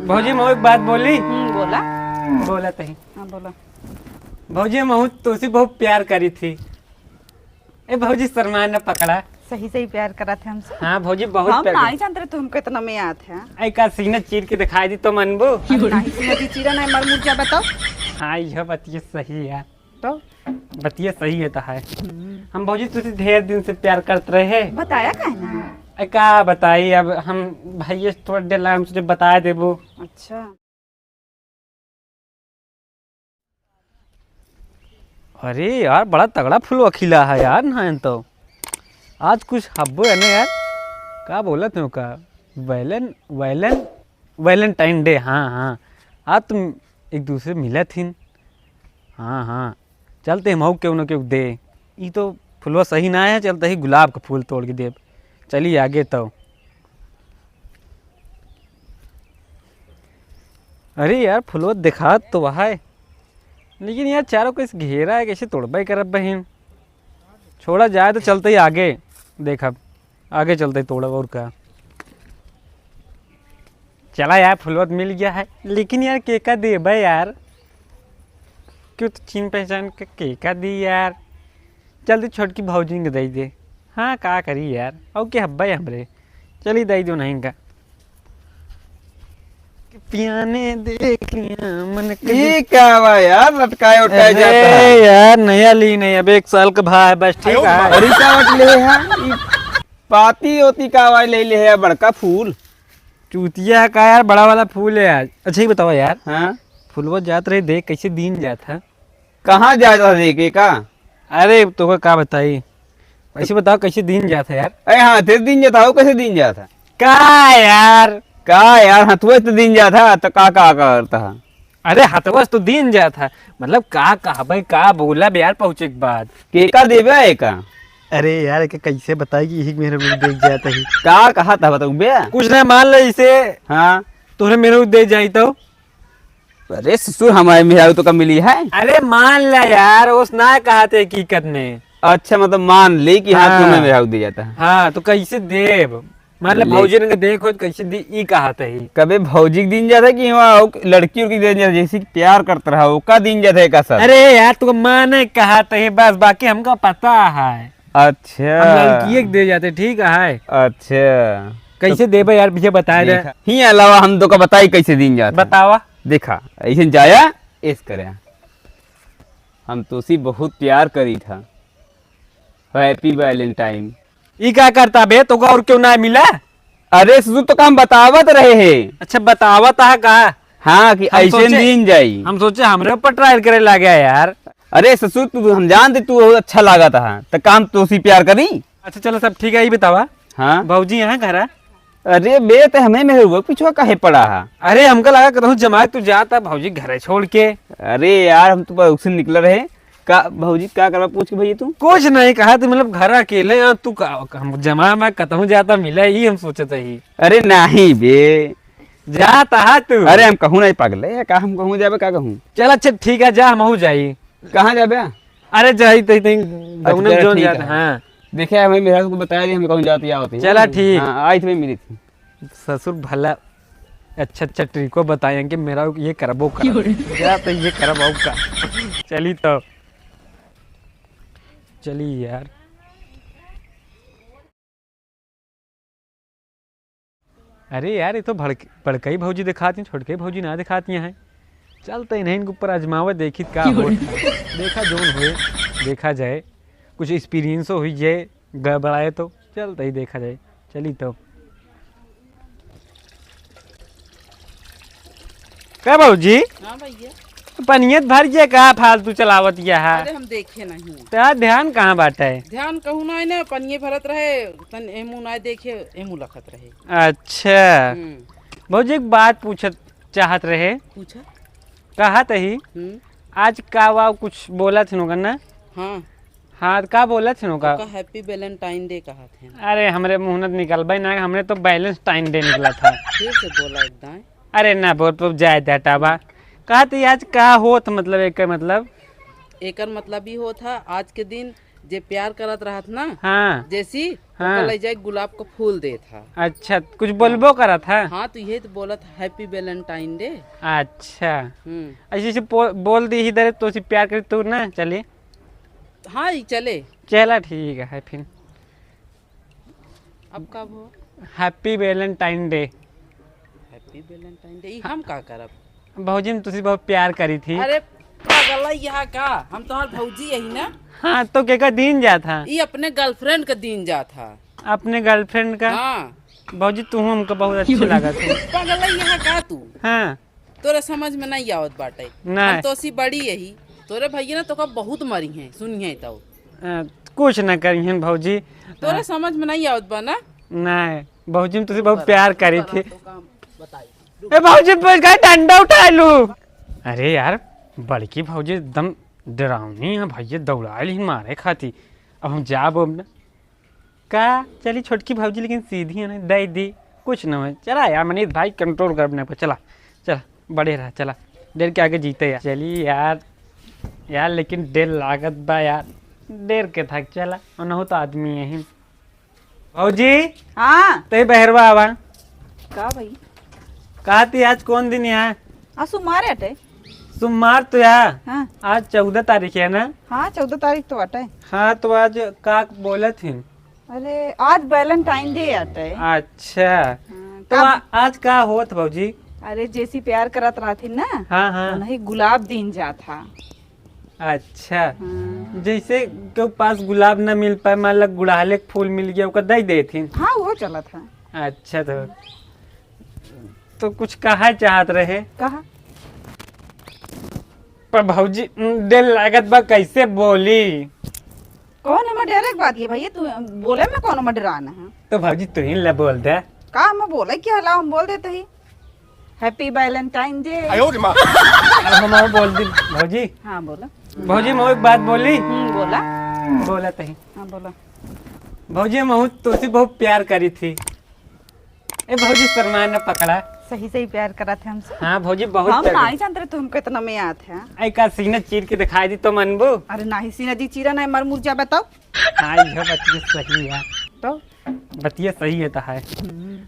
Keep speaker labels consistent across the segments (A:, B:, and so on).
A: भौजी मैं एक बात बोली।
B: बोला
A: बोला तही।
B: हाँ बोला।
A: भौजी मैं तुझसे बहुत प्यार करी थी। ए भौजी शर्मान ने पकड़ा।
B: सही सही प्यार करा थे हमसे।
A: हाँ भौजी बहुत
B: हम
A: प्यार
B: नहीं जानते रहे तुमको इतना में याद है।
A: आई का सीना चीर के दिखाई दी तो मनबू।
B: नहीं सुमति चीरा नहीं मर मुर जा बताओ।
A: हाँ यह बतिया सही है।
B: तो
A: बतिया सही है तो है। हम भौजी तुझसे ढेर दिन से प्यार करते रहे।
B: बताया का है ना।
A: आई का बताई अब हम भैया थोड़ा देर लगा हम तुझे बता देबो।
B: अच्छा
A: अरे यार बड़ा तगड़ा फूल खिला है यार ना तो आज कुछ हब्बो है ना यार। क्या बोला तुम का वैलेंटाइन डे। हाँ हाँ आज तुम एक दूसरे मिला थी। हाँ हाँ चलते हम क्यों ना क्यों दे। ये तो फूलवा सही ना है। चलते ही गुलाब का फूल तोड़ के दे। चलिए आगे तो। अरे यार फूलवा दिखा तो वह है लेकिन यार चारों को इस घेरा है कैसे तोड़बा कर बहन। छोड़ा जाए तो चलते ही आगे। देखा आगे चलते ही तोड़ा और का। चला यार फुलवत मिल गया है लेकिन यार केका दे भाई यार। क्यों तो चीन पहचान के केका दी यार। जल्दी छोटकी भौजी के दे दे। हाँ का करी यार और क्या हब्बा हमरे। चली दे दो नहीं का पियाने देख लिया मन
C: ये क्या हुआ यार लटकाए उठाए जाता है
A: यार नया ली नहीं अब 1 साल का भाई बस ठीक है।
C: अरे क्या बात ले है पाती होती का आवाज ले ले है बड़का फूल
A: चूतिया का यार बड़ा वाला फूल है यार। अच्छा ही बताओ यार।
C: हाँ
A: फूलवा जात रहे देख कैसे दिन जाता।
C: कहाँ जाता देखे का।
A: अरे तो का बताई ऐसे बताओ कैसे दिन जाता यार।
C: अरे हाँ तेरे दिन जाता हो कैसे दिन जाता
A: का यार
C: का यार हथुआ तो दिन जाता तो का करता है।
A: अरे हथवस तो दिन जाता मतलब का कहा भाई का बोला यार पहुंचे के बाद
C: केका देवे एका।
A: अरे यार कैसे बताएगी यही मेरे मुझे देख जाता ही
C: का कहा था बताऊ बे।
A: कुछ नहीं मान ले इसे
C: हाँ
A: तुमने मेरे को दे जाई तो।
C: अरे ससुर हमारे मेहरारू तो कब मिली है।
A: अरे मान ला यार उस ना कहा थे हकीकत में।
C: अच्छा मतलब मान ले कि हाँ तुम्हें मेहरारू दे जाता है।
A: हाँ तो कैसे देव मतलब भौजी ने देखो कैसे दी ई कहा था ही।
C: कभी भौजी के दिन जाता है कि वहाँ लड़की उड़की दिन जाता जैसे कि प्यार करता रहा वो का दिन जाता है का सब।
A: अरे यार तू माने कहा था ही बस बाकी हमको पता है।
C: अच्छा
A: हम लड़की दे जाते ठीक है।
C: अच्छा
A: कैसे दे भाई यार मुझे बताया जाए।
C: ही अलावा हम तो का बताई कैसे दिन जाता
A: बतावा
C: देखा ऐसे जाया इस करे हम तो उसी बहुत प्यार करी था। हैप्पी वैलेंटाइन
A: ई क्या करता बे तो और क्यों ना मिला।
C: अरे ससुर तो काम बतावत रहे हैं।
A: अच्छा बतावा था कहा।
C: हाँ कि
A: हम
C: ऐसे
A: सोचे-
C: दिन जाई।
A: हम सोचे हमरे ऊपर ट्रायल करे लग गया यार।
C: अरे ससुर तू हम जानते तू बहुत अच्छा लगा था तो काम तो उसी प्यार करी।
A: अच्छा चलो सब ठीक है ये बतावा
C: हाँ
A: भौजी यहाँ घर है।
C: अरे बे तो हमें मेहरुआ पिछुआ काहे पड़ा है।
A: अरे हमको लगा कहूँ जमा तू जाता भौजी घर छोड़ के।
C: अरे यार हम तो उसे निकल रहे का भौजी क्या करवा पूछ के भैया तू।
A: कुछ नहीं कहा तू मतलब घर अकेले यहाँ तू हम जमा में कतहूँ जाता मिला ही हम सोचे ही।
C: अरे नहीं बे
A: जाता है तू।
C: अरे हम कहूँ नहीं पागल है का हम कहूँ जाबे का कहूँ।
A: चल अच्छा ठीक है जा हम जाई।
C: कहाँ जाबे।
A: अरे जाई तो
C: अच्छा,
A: जोन
C: ठीक
A: जाता
C: है।
A: हाँ
C: देखे हमें मेरा को बताया दी हमें कहूँ जाती होती।
A: चला ठीक।
C: हाँ, आई थी मिली थी।
A: ससुर भला अच्छा अच्छा ट्रिको बताएं कि मेरा ये करबो कर तो ये करबो का। चली तो चली यार। अरे यार ये तो बड़कई भौजी दिखाती छोटकई भौजी ना दिखाती हैं। चलते इन्हें इनके ऊपर आजमावा देखी का हो देखा जोन हुए देखा जाए कुछ एक्सपीरियंस हो जाए गड़बड़ाए तो चलते ही देखा जाए। चली तो क्या भौजी
B: हाँ भैया
A: पनियत भर जे का फालतू चलावत है।
B: अरे हम देखे नहीं
A: तेरा ध्यान कहाँ बाटे है।
B: ध्यान कहूँ ना ना पनिये भरत रहे तन एमू ना देखे एमू लखत रहे।
A: अच्छा भौजी एक बात पूछत चाहत रहे।
B: पूछा
A: कहा तही आज का वाव कुछ बोला थे ना।
B: हाँ
A: हाँ का बोला थे का।
B: हैप्पी वैलेंटाइन डे कहा थे।
A: अरे हमरे मुहनत निकल भाई ना हमने तो वैलेंटाइन डे निकला था।
B: फिर से बोला एकदम।
A: अरे ना बोल तो जाए टाबा कहा तो आज का होत मतलब एक मतलब
B: एकर मतलब ही हो था आज के दिन जे प्यार करत रहत ना
A: हाँ
B: जैसी
A: हाँ।
B: ले जाए गुलाब का फूल दे था।
A: अच्छा कुछ बोलबो करा था।
B: हाँ तो ये तो बोला था हैप्पी वैलेंटाइन डे।
A: अच्छा
B: हम्म।
A: ऐसे से बोल दी इधर तो उसे प्यार कर तू ना चलिए।
B: हाँ ये चले।
A: चला ठीक है फिर।
B: अब कब हो?
A: Happy Valentine day.
B: Happy Valentine day हम का करब?
A: भौजी में तुझे बहुत प्यार करी थी।
B: अरे पागल है यहाँ का, हम तो भौजी यही ना।
A: हाँ तो क्या दिन जा था?
B: ये अपने गर्लफ्रेंड का दिन जा था।
A: अपने गर्लफ्रेंड का?
B: हाँ।
A: भौजी तू हमको बहुत अच्छी लगा तू।
B: पागल है यहाँ का तू।
A: हाँ
B: तोरे समझ में नहीं आवत बाटे।
A: नहीं।
B: हम तो सी बड़ी यही तोरे भैया ना तो का बहुत मरी हैं सुनिए तो।
A: कुछ न करी भौजी।
B: तोरे समझ में नहीं आवत बा ना।
A: नहीं भौजी में तुझे बहुत प्यार करी थी।
B: तो काम बताई।
A: ए भौजी बच गए डंडा उठा लू। अरे यार बड़की भौजी एकदम डरावनी है भैया दौड़ा ली मारे खाती। अब हम जा बोब ना का चली छोटकी भौजी लेकिन सीधी है ना दे दी कुछ न हो। चला यार मनीष भाई कंट्रोल कर अपने पर। चला चला बड़े रहा चला देर के आगे जीते यार। चलिए यार यार लेकिन देर लागत बा यार देर के थक चला और न हो तो आदमी यही। भौजी
D: हाँ
A: ते बहरवा आवा
D: का भाई
A: कहा थी आज कौन दिन यहाँ?
D: आसू मारे अटे।
A: सोमवार तो यार
D: हाँ
A: आज 14 तारीख है ना?
D: हाँ 14 तारीख तो अटे।
A: हाँ तो आज का बोला थी?
D: अरे आज वैलेंटाइन डे अटे।
A: अच्छा
D: हाँ,
A: तो आज का होत भौजी?
D: अरे जैसी प्यार करत रहा थी ना
A: हाँ हाँ
D: तो नहीं गुलाब दिन जा था।
A: अच्छा
D: हाँ,
A: जैसे के पास गुलाब न मिल पाए मान लो गुड़हले के फूल मिल गया ओका दे देती।
D: हाँ वो चला था।
A: अच्छा तो कुछ कहा चाहत रहे?
D: कहा
A: पर भौजी दिल लागत बा कैसे बोली?
D: कौन है डायरेक्ट बात ये भैया तू बोले में कौन में डराना है?
A: तो भौजी तू ही ला बोल दे।
D: का हम बोले क्या हला हम बोल देते ही हैप्पी वैलेंटाइन डे।
A: अब हम बोल दी भौजी।
D: हाँ बोला।
A: भौजी मैं एक बात बोली।
D: बोला।
A: बोला तही
D: हाँ बोला।
A: भौजी मैं तुझसे बहुत प्यार करी थी। ए भौजी शर्मा ने पकड़ा।
D: सही सही प्यार करा थे हमसे।
A: हाँ भौजी बहुत
D: हम
A: प्यार
D: नहीं जानते तुम कितना में आते हैं।
A: आई का सीना चीर के दिखाई दी तो मनबू।
D: अरे नाही सी नदी चीरा नहीं मर मुर जा बताओ।
A: हाँ यह बतिया सही है।
D: तो
A: बतिया सही है तो है।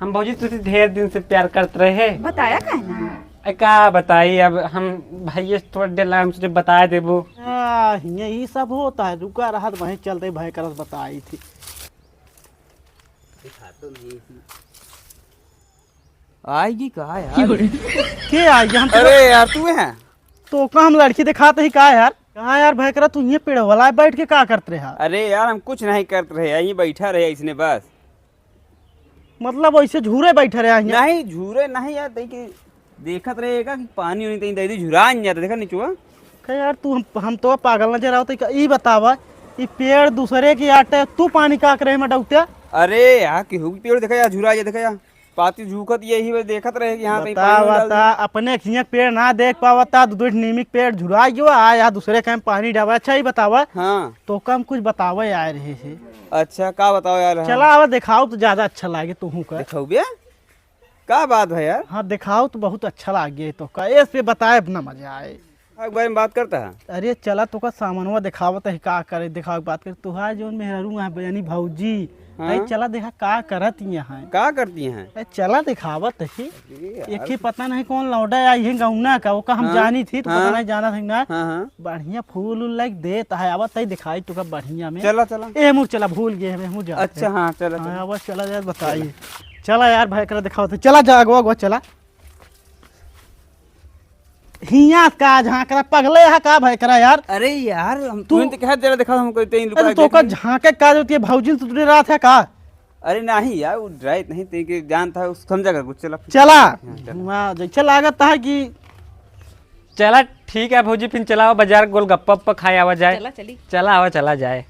A: हम भौजी तुझसे ढेर दिन से प्यार करते रहे।
D: बताया कहना।
A: आई का बताई अब हम भैया थोड़ा देर लगा तुझे बता देबो।
E: यही सब होता है। रुका रहा वहीं चलते भय करस बताई थी।
C: आएगी कहा यार?
E: के आएगी हम
C: अरे यार तू है
E: तो का हम लड़की दिखाते ही का यार? कहा यार भय करा तू ये पेड़ वाला बैठ के का करते रहा?
C: अरे यार हम कुछ नहीं करते रहे यहीं बैठा रहे इसने बस।
E: मतलब वैसे झूरे बैठे रहे यहाँ?
C: नहीं झूरे नहीं यार तई देखत रहेगा कि पानी नहीं तई दे झुरा नहीं जाता देखा नीचुआ।
E: कहे यार तू हम तो पागल नजर आवत ई बतावा ये पेड़ दूसरे की आटे तू पानी का करे में डउते?
C: अरे यार केहू के पेड़ देखा यार झुरा जा देखा यार पाती झूकत यही वे देखत रहे कि यहाँ पे
E: बता बता अपने खिया पेड़ ना देख पावता दो नीमिक पेड़ झुरा गयो आ या दूसरे के पानी डावा। अच्छा ही बतावा।
C: हाँ
E: तो कम कुछ बतावा यार रहे से।
C: अच्छा का बताओ यार?
E: चला आवा दिखाओ तो ज्यादा अच्छा लागे तू का।
C: दिखाओ भैया का बात है यार?
E: हाँ दिखाओ तो बहुत अच्छा लागे तो का इस पे बताए अपना मजा आए।
C: एक बार में बात करता है।
E: अरे चला तो का सामानवा दिखावत है का करे दिखाओ बात कर तुहार जोन मेहरू है यानी भौजी।
C: हाँ?
E: अरे चला देखा का करत यहाँ।
C: का करती हैं?
E: अरे चला दिखावत है। एक ही पता नहीं कौन लौटा आई है गौना का वो का हम
C: हाँ?
E: जानी थी तो
C: हाँ?
E: पता नहीं जाना था ना।
C: हाँ हाँ
E: बढ़िया फूल उल लाइक देता है आवत है दिखाई तो का बढ़िया में।
C: चला चला।
E: ए मुझ चला भूल गए मैं जा।
C: अच्छा हाँ चला
E: हाँ
C: चला।
E: अब चला यार बताइए। चला यार भाई कर दिखाओ तो चला जा अगवा चला हिया का जहाँ करा पगले है का भाई करा यार।
C: अरे यार हम तू तो कह जरा दिखा हमको
E: अरे तो का झांके का जो ये भौजी तो तुझे रात है का?
C: अरे नहीं यार वो ड्राइव नहीं ते के जानता है उस समझा कर कुछ चला
E: चला वहाँ जैसे लागत है कि
A: चला ठीक है भौजी फिर चलाओ बाजार गोलगप्पा उप्पा खाए आवा जाए।
B: चला चली।
A: चला आवा चला जाए।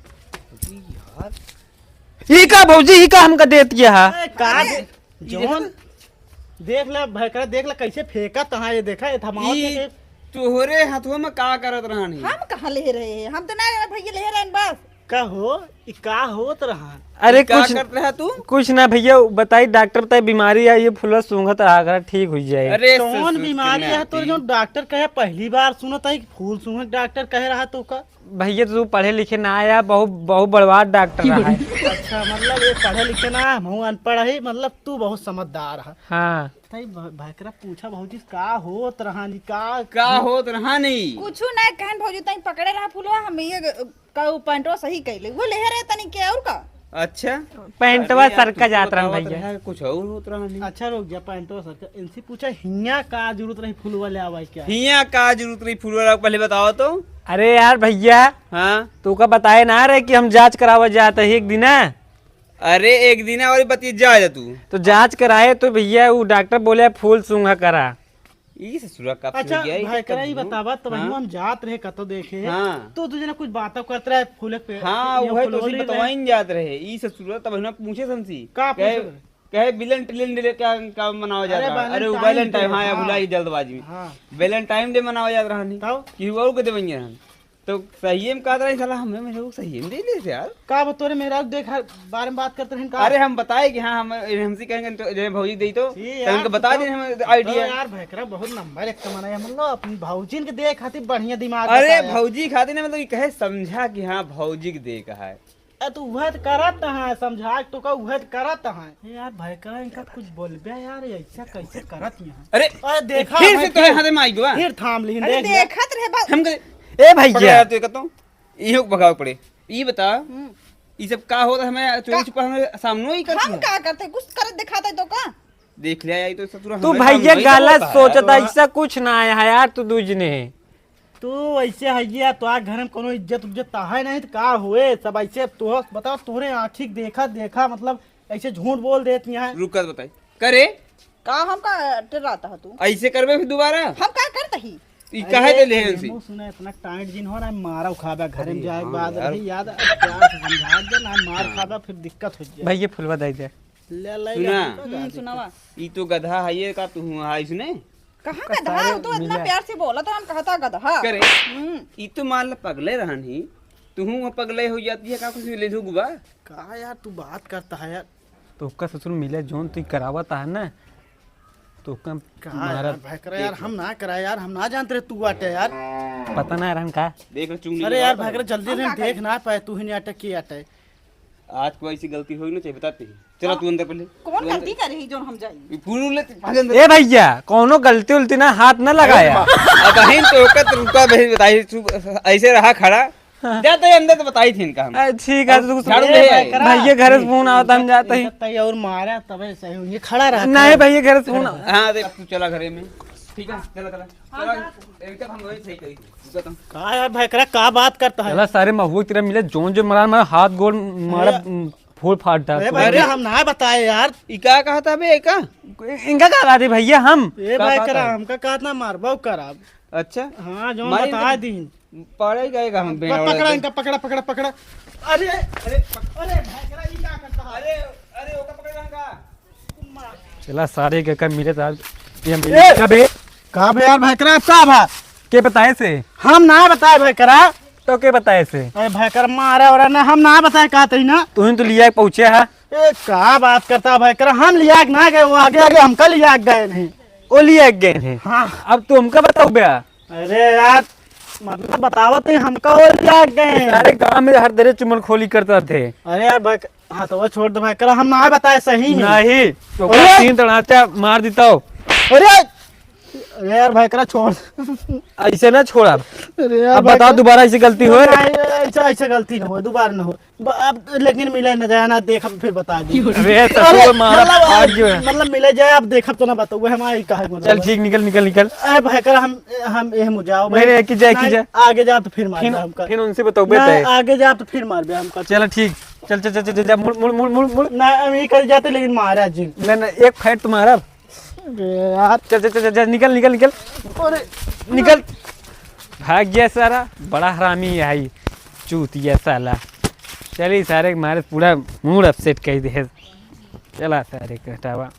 A: ई का भौजी ई का हमका देती है।
E: का जोन देख ले भाई करा देख ले कैसे फेंका तहाँ ये देखा ये थमाओ के
C: तोहरे हाथों में का करत रहनी?
D: हम कहाँ ले रहे हैं? हम तो नहीं भैया ले रहे हैं बस।
E: का हो ई का होत रहा?
A: अरे
C: क्या
A: कुछ
C: करत रहा तू?
A: कुछ ना भैया बताई डॉक्टर तय बीमारी है ये फुला सूंघत रहा कर ठीक हो जाए।
C: अरे
E: कौन बीमारी है तो जो डॉक्टर कहे पहली बार सुनत है कि फूल सूंघ डॉक्टर कह रहा तो का?
A: भैया तू पढ़े लिखे ना आया, बहुत बहुत बड़वार डॉक्टर रहा है।
E: अच्छा मतलब ये पढ़े लिखे ना हम अनपढ़ है, मतलब तू बहुत समझदार है।
A: हाँ
E: तई भाईकरा पूछा भौजी का होत रहानी
C: का होत रहा नहीं।
D: कुछ ना कहन भौजी तई पकड़े रहा फुलवा हम ये का पैंटवा सही कइले वो ले रहे तनी के और का।
C: अच्छा
A: पैंटवा सरका जात रहा भैया।
C: कुछ और होत रहा नहीं।
E: अच्छा रुक जा पैंटो सर इनसे पूछा हिया का जरूरत रही फूलवा ले आवा क्या?
C: हिया का जरूरत रही फूल वाला पहले बताओ तो।
A: अरे यार भैया
C: हाँ
A: तू का बताए ना रहे कि हम जांच करावा जाते हैं एक दिन है?
C: अरे एक दिन और बती जा तू
A: तो जांच कराए तो भैया वो डॉक्टर बोले फूल सूंघा करा।
C: ई ससुरा कब से
E: अच्छा
C: गया
E: भाईकरा ही बतावा तो वही हम जात रहे कतो देखे
C: हाँ।
E: तो तुझे ना कुछ बातें करते रहे फूले पे।
C: हाँ
E: ये
C: वही तो
E: फुलवा
C: सी
E: ले
C: बतावाइन जात रहे। ई ससुरा तब हम पूछे समसी
E: का
C: कहे
E: पूछे?
C: कहे वैलेंटाइन डे क्या का मनावा जाता है? अरे वो वैलेंटाइन हाँ यार भुला जल्दबाजी में
E: हाँ
C: वैलेंटाइन डे मनावा जात रहा नहीं
E: ताऊ
C: कि और के देवंगे हम तो सही में कहा रहा साला हमें मेरे को सही में दे दे यार।
E: का बतौरे मेरा देख बारे में बात करते रहे का?
C: अरे हम बताए कि हाँ हम हमसे कहेंगे तो जो भौजी दी तो
E: ये यार
C: हमको बता दे हमें आइडिया।
E: यार भाईकरा बहुत नंबर एक कमाना है मतलब अपनी भौजीन के देख खातिर बढ़िया दिमाग
C: अरे
E: बताया।
C: भौजी खाती ना मतलब कहे समझा कि हाँ भौजी के दे कहा है।
E: तू वह करत है समझा तो का वह करत है यार भाईकरा इनका कुछ बोलबे यार ऐसा कैसे करत यहाँ?
C: अरे
E: अरे देखा
C: फिर से तो हाथ में आई गया
E: फिर थाम ली
D: अरे
E: देख
D: देखत रहे बात
C: हम
A: ए भैया
C: भैया तो कहता हूँ इहो भगाव पड़े। ये बता ये सब का होता है हमें चोरी छुपा हमें सामने ही करती
D: हम
C: है।
D: का करते कुछ करत दिखाते तो का
C: देख लिया आई तो ससुरा
A: तू
C: हमारे
A: भैया
C: सामने ही तो
A: गलत
C: होता है।
A: सोचता ऐसा कुछ ना आया है यार तू दूजने।
E: तू ऐसे है तो आ घर में कोनो इज्जत उज्जत है नहीं तो का हुए सब ऐसे तो बताओ तोरे आँखिक देखा देखा मतलब ऐसे झूठ बोल देती हैं।
C: रुक कर बताई करे
D: का हम का डराता है तू
C: ऐसे करबे फिर दोबारा
D: हम का करते ही
C: ई कहे दे ले उनसे।
E: सुना इतना टाइट जिन हो रहा है मारा खाबा घर में जाए के बाद रही याद प्यार से समझा दे ना मार खाबा फिर दिक्कत हो जाए।
A: भैया फुलवा दे दे।
E: ले ले
C: सुना
D: सुनावा
C: ई तो गधा है ये का तू हां सुने
D: कहाँ गधा तू इतना प्यार से बोला तो हम कहता गधा
C: करे ई तो मान ला पगले रहनी तू पगले हो जाती है का कुछ ले दू गुबा
E: का यार तू बात करता है यार
A: तो उसका ससुर मिले जोन तू करावता है ना तो
E: का
A: तुम्हारा
E: भाई करा यार हम ना करा यार हम ना जानते रहे तू आटे यार।
A: पता ना रहन का।
C: देख ले चुंगली
E: अरे यार भाई करा जल्दी से देख ना पाए तू ही नहीं अटक की अटे।
C: आज कोई ऐसी गलती होई ना चाहिए बताते ही। चलो तू अंदर पहले
D: कौन गलती करी जो हम जाई
C: फूल ले भाग अंदर।
A: ए भैया कौनो गलती उलती ना हाथ ना लगाया।
C: अब बहन तो ओकत रुका बहन बताई तू ऐसे रहा खड़ा जाते अंदर तो बताई थी इनका हम।
A: ठीक है तो
C: झाड़ू ले आई।
A: भैया घर से फोन आवता हम जाते ही।
E: तय और मारा तबे सही ये खड़ा रहा।
A: नहीं भैया घर से फोन
C: हां देख तू चला घरे में ठीक है चला चला चला एकदम हम वही सही करी रुका तुम
E: का यार भाई करा का बात करता है?
A: चला सारे महुआ तेरा मिले जोन जो मरा मेरा हाथ गोल मारा फूल फाटा।
E: अरे भाई हम ना बताए यार।
C: ई का कहा था बे का
A: इनका क्या बात है भैया हम
E: ए भाई करा हमका कहत ना मारबो करा।
C: अच्छा
E: हां जो
C: मारी
E: बता दिन
C: पड़े गएगा हम
E: पकड़ा इनका पकड़ा पकड़ा पकड़ा। अरे
C: अरे
E: भाई करा ये क्या करता है?
C: अरे अरे ओका पकड़ का
A: चला सारे के कर मिले था ये कबे
E: का बे यार भाई करा का भा
A: के बताए से
E: हम ना बताए भाई करा।
A: तो के बताए से
E: अरे भाई कर मारा और ना हम ना बताए का तई ना।
A: तू तो लिया पहुंचे है
E: ए का बात करता भाई करा हम लिया के ना गए वो आगे आगे हमका लिया के गए नहीं।
A: ओ लिया गए हैं।
E: हाँ
A: अब तू हमका बताओ भैया
E: अरे यार मतलब बतावत है हमका और लिया के गए।
A: सारे गांव में हर दरे चुमल खोली करता थे।
E: अरे यार भाई हाँ तो वो छोड़ दे भाई करा हम ना बताए सही है।
A: नहीं तो
E: अरे!
A: 3 तड़ाचा मार देता हो।
E: अरे अरे यार भाई करा छोड़।
A: ऐसे ना छोड़ा।
E: अरे यार
A: अब बताओ दोबारा ऐसी गलती हुए
E: ऐसा ऐसा गलती ना हो दोबारा ना हो अब लेकिन मिले न जाए ना देख फिर बता दी।
A: अरे ससुर मारा फाड़ जो है।
E: मतलब मिले जाए अब देख तो ना बताओ हमारी कहा।
A: चल ठीक निकल निकल निकल
E: अरे भाई कर हम ये मुझाओ
A: मेरे की जाए
E: आगे जा तो फिर मार हमका।
A: फिर उनसे बताओ
E: नहीं,
A: बेटा
E: आगे जा तो फिर मार बे हमका।
A: चल ठीक चल चल चल चल मुड़ मुड़ मुड़ मुड़ मुड़
E: ना हम ये कर जाते लेकिन मारा जी।
A: ना एक फाइट तुम्हारा
E: यार
A: चल चल चल चल निकल निकल निकल
E: अरे
A: निकल भाग गया सारा बड़ा हरामी है ही चूतिया साला। चलिए सारे मारे पूरा मूड अपसेट कर दे चला सारे कटावा।